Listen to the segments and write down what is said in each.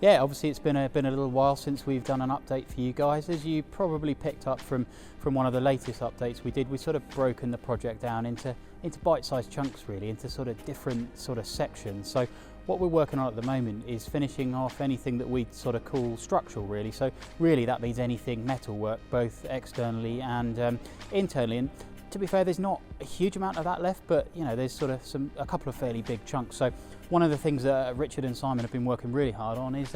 Yeah, obviously it's been a little while since we've done an update for you guys. As you probably picked up from one of the latest updates we did, we sort of broken the project down into bite-sized chunks, really, into sort of different sort of sections. So what we're working on at the moment is finishing off anything that we sort of call structural, really. So really that means anything metal work, both externally and internally. And to be fair, there's not a huge amount of that left, but you know, there's sort of a couple of fairly big chunks. So one of the things that Richard and Simon have been working really hard on is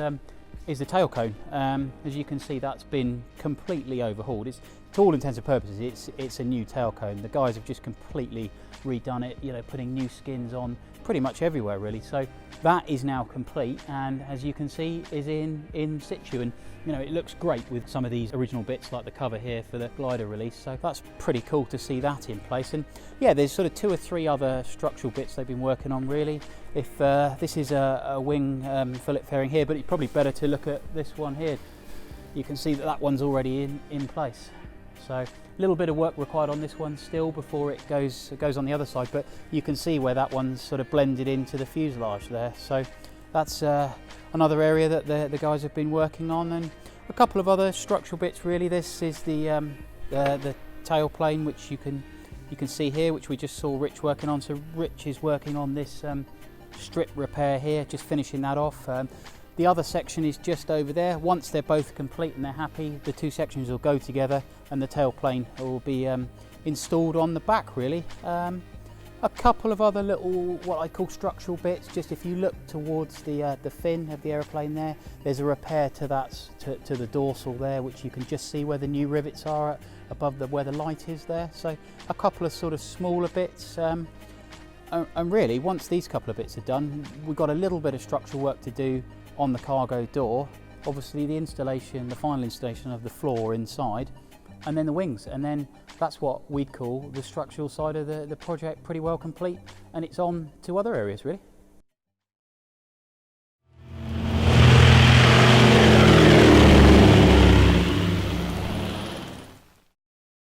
the tail cone. As you can see, that's been completely overhauled. It's, to all intents and purposes, it's a new tail cone. The guys have just completely redone it, you know, putting new skins on pretty much everywhere, really. So that is now complete, and as you can see, is in situ. And you know, it looks great with some of these original bits like the cover here for the glider release. So that's pretty cool to see that in place. And yeah, there's sort of 2 or 3 other structural bits they've been working on, really. If this is a wing fillet fairing here, but it's probably better to look at this one here. You can see that that one's already in place. So a little bit of work required on this one still before it goes on the other side, but you can see where that one's sort of blended into the fuselage there. So that's another area that the guys have been working on, and a couple of other structural bits, really. This is the tail plane, which you can see here, which we just saw Rich working on. So Rich is working on this strip repair here, just finishing that off. The other section is just over there. Once they're both complete and they're happy, the 2 sections will go together and the tail plane will be installed on the back, really. A couple of other little, what I call structural bits. Just if you look towards the fin of the aeroplane there's a repair to that, to the dorsal there, which you can just see where the new rivets are above where the light is there. So a couple of sort of smaller bits. And really, once these couple of bits are done, we've got a little bit of structural work to do on the cargo door. Obviously the installation, the final installation of the floor inside, and then the wings, and then that's what we'd call the structural side of the project pretty well complete, and it's on to other areas, really.